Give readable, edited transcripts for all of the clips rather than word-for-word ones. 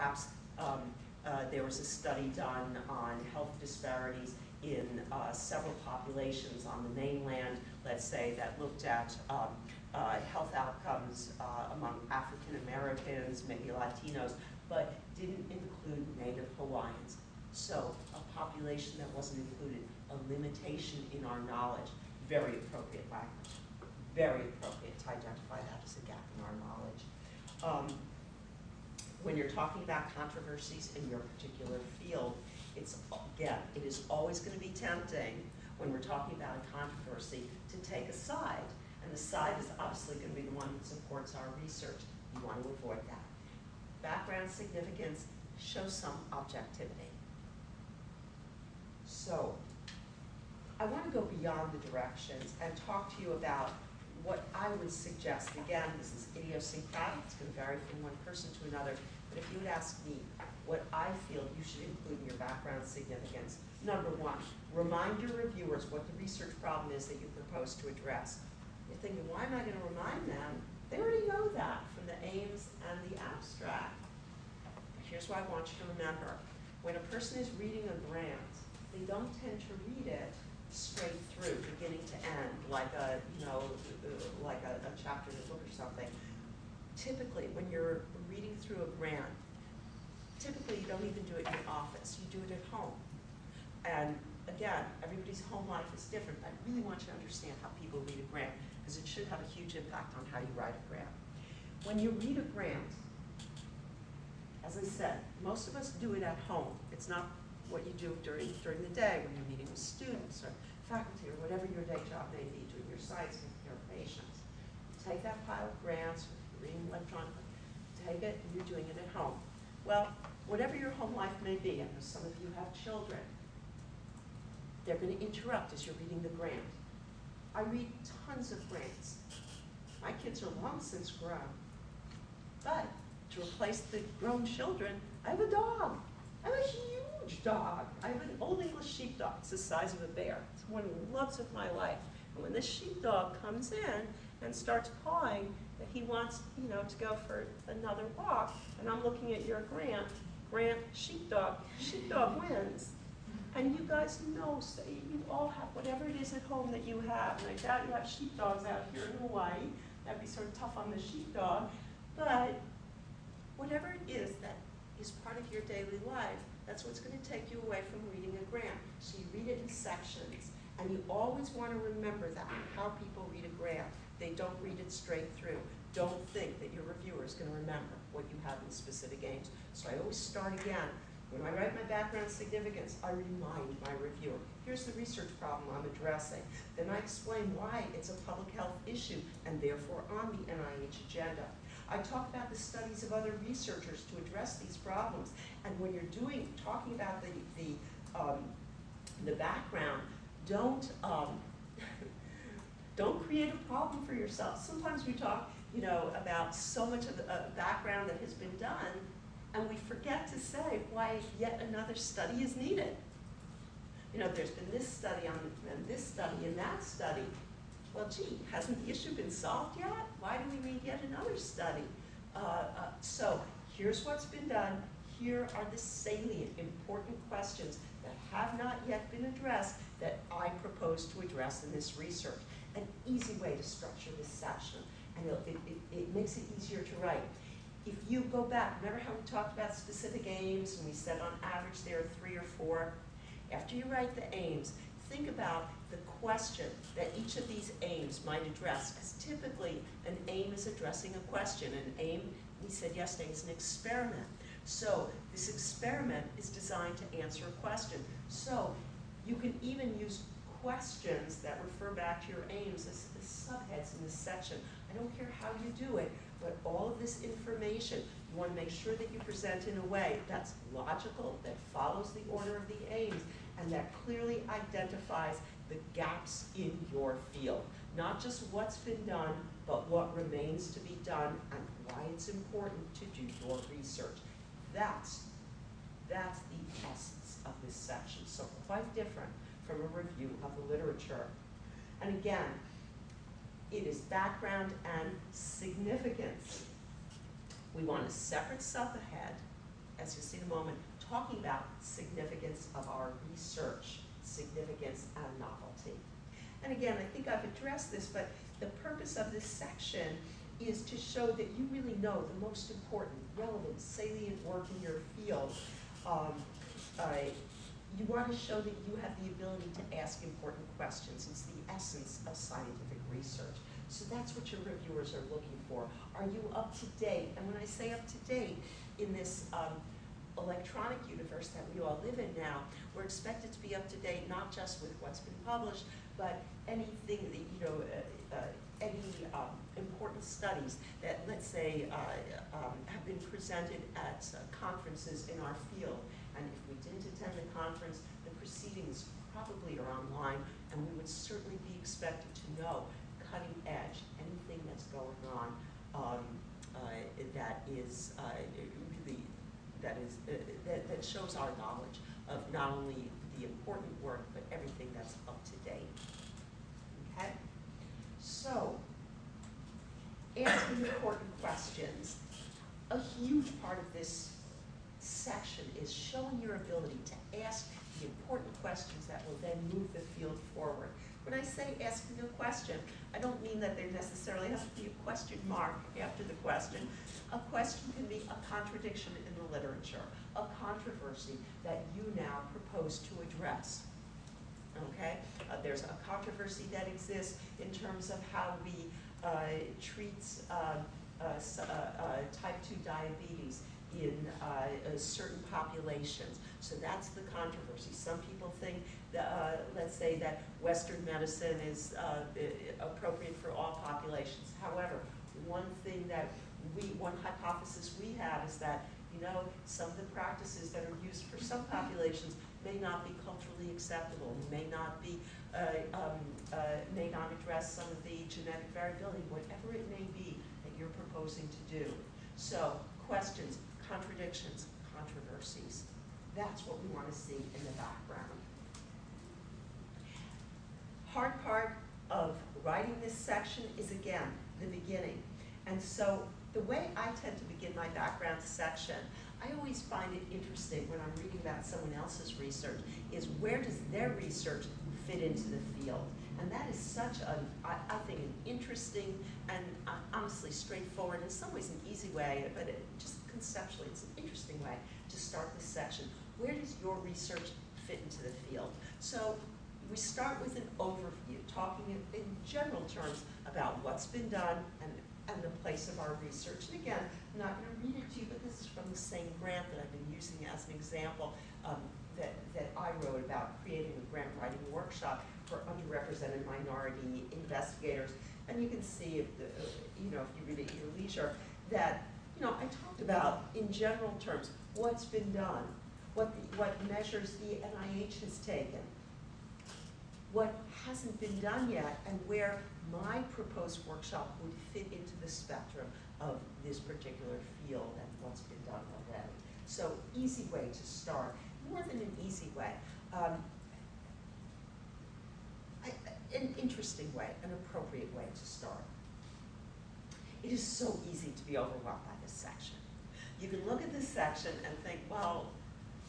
perhaps there was a study done on health disparities in several populations on the mainland, let's say, that looked at health outcomes among African Americans, maybe Latinos, but didn't include Native Hawaiians. So a population that wasn't included, a limitation in our knowledge, very appropriate language, very appropriate to identify that as a gap in our knowledge. When you're talking about controversies in your particular field, it's, again, it is always going to be tempting when we're talking about a controversy to take a side. And the side is obviously going to be the one that supports our research. You want to avoid that. Background significance shows some objectivity. So I want to go beyond the directions and talk to you about what I would suggest. Again, this is idiosyncratic. It's going to vary from one person to another. But if you would ask me what I feel you should include in your background significance, number one, remind your reviewers what the research problem is that you propose to address. You're thinking, why am I going to remind them? They already know that from the aims and the abstract. But here's what I want you to remember. When a person is reading a grant, they don't tend to read it straight through, beginning to end, like a, like a chapter in a book or something. Typically, when you're reading through a grant, typically you don't even do it in your office. You do it at home. And again, everybody's home life is different. I really want you to understand how people read a grant, because it should have a huge impact on how you write a grant. When you read a grant, as I said, most of us do it at home. It's not what you do during the day when you're meeting with students or faculty or whatever your day job may be, doing your science, taking care of patients. Take that pile of grants, or if you're reading electronically, take it and you're doing it at home. Well, whatever your home life may be, I know some of you have children, they're going to interrupt as you're reading the grant. I read tons of grants. My kids are long since grown. But to replace the grown children, I have a dog. I have a huge dog. I have an old English sheepdog. It's the size of a bear. It's one of the loves of my life. And when this sheepdog comes in and starts pawing that he wants, to go for another walk, and I'm looking at your grant, sheepdog wins. And you guys know, so you all have whatever it is at home that you have. And I doubt you have sheepdogs out here in Hawaii. That'd be sort of tough on the sheepdog. But whatever it is that is part of your daily life, that's what's going to take you away from reading a grant. So you read it in sections, and you always want to remember that, how people read a grant. They don't read it straight through. Don't think that your reviewer is going to remember what you have in specific aims. So I always start again. When I write my background significance, I remind my reviewer, here's the research problem I'm addressing. Then I explain why it's a public health issue and therefore on the NIH agenda. I talk about the studies of other researchers to address these problems. And when you're talking about the background, don't create a problem for yourself. Sometimes we talk, about so much of the background that has been done, and we forget to say why yet another study is needed. There's been this study and this study and that study. Well, gee, hasn't the issue been solved yet? Why do we need yet another study? So here's what's been done. Here are the salient, important questions that have not yet been addressed that I propose to address in this research. An easy way to structure this section, and it makes it easier to write. If you go back, remember how we talked about specific aims, and we said on average there are 3 or 4? After you write the aims, think about the question that each of these aims might address, because typically an aim is addressing a question. An aim, we said yesterday, is an experiment. So this experiment is designed to answer a question. So you can even use questions that refer back to your aims as subheads in this section. I don't care how you do it, but all of this information, you want to make sure that you present in a way that's logical, that follows the order of the aims, and that clearly identifies the gaps in your field. Not just what's been done, but what remains to be done and why it's important to do your research. That's the essence of this section. So quite different from a review of the literature. And again, it is background and significance. We want a separate subahead as you'll see in a moment, talking about significance of our research, significance and novelty. And again, I think I've addressed this, but the purpose of this section is to show that you really know the most important, relevant, salient work in your field. You want to show that you have the ability to ask important questions. It's the essence of scientific research. So that's what your reviewers are looking for. Are you up to date? And when I say up to date, in this electronic universe that we all live in now, we're expected to be up to date not just with what's been published, but anything that, any important studies that, let's say, have been presented at conferences in our field. And if we didn't attend the conference, the proceedings probably are online, and we would certainly be expected to know cutting edge, anything that's going on that shows our knowledge of not only the important work, but everything that's up to date. Okay? So, asking important questions. A huge part of this section is showing your ability to ask the important questions that will then move the field forward. When I say asking a question, I don't mean that there necessarily has to be a question mark after the question. A question can be a contradiction in the literature, a controversy that you now propose to address. Okay? There's a controversy that exists in terms of how we treat type 2 diabetes in certain populations. So that's the controversy. Some people think that, let's say that Western medicine is appropriate for all populations. However, one hypothesis we have is that, some of the practices that are used for some populations may not be culturally acceptable, may not address some of the genetic variability, whatever it may be that you're proposing to do. So, questions, contradictions, controversies. That's what we want to see in the background. Hard part of writing this section is, again, the beginning. And so the way I tend to begin my background section, I always find it interesting when I'm reading about someone else's research, is where does their research fit into the field? And that is such I think, an interesting and honestly straightforward, in some ways an easy way, but just conceptually, it's an interesting way to start this section. Where does your research fit into the field? So we start with an overview, talking in general terms about what's been done and the place of our research. And again, I'm not going to read it to you, but this is from the same grant that I've been using as an example that I wrote about creating a grant writing workshop for underrepresented minority investigators. And you can see, if you read it at your leisure, that I talked about in general terms what's been done, what measures the NIH has taken, what hasn't been done yet, and where my proposed workshop would fit into the spectrum of this particular field and what's been done already. So, easy way to start. More than an easy way. An interesting way, an appropriate way to start. It is so easy to be overwhelmed by this section. You can look at this section and think, well,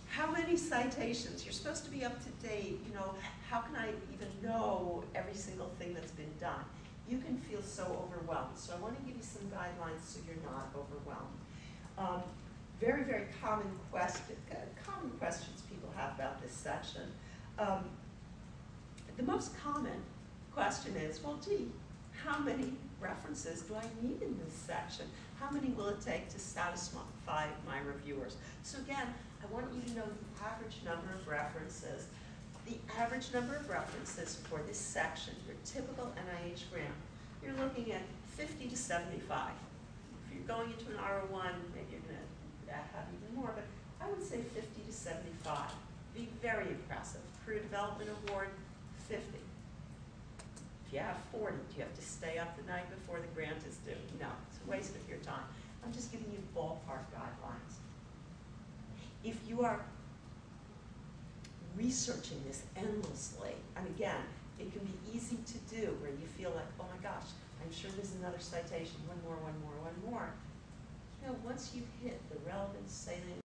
how many citations? You're supposed to be up to date, how can I even know every single thing that's been done? You can feel so overwhelmed. So I want to give you some guidelines so you're not overwhelmed. Very, very common questions people have about this section. The most common question is, well, gee, how many references do I need in this section? How many will it take to satisfy my reviewers? So again, I want you to know the average number of references. The average number of references for this section, your typical NIH grant, you're looking at 50 to 75. If you're going into an R01, maybe you're going to have even more, but I would say 50 to 75. Be very impressive. Career Development Award, 50. If you have 40, do you have to stay up the night before the grant is due? No, it's a waste of your time. I'm just giving you ballpark guidelines. If you are researching this endlessly, and again, it can be easy to do where you feel like, oh my gosh, I'm sure there's another citation, one more. Once you've hit the relevant, salient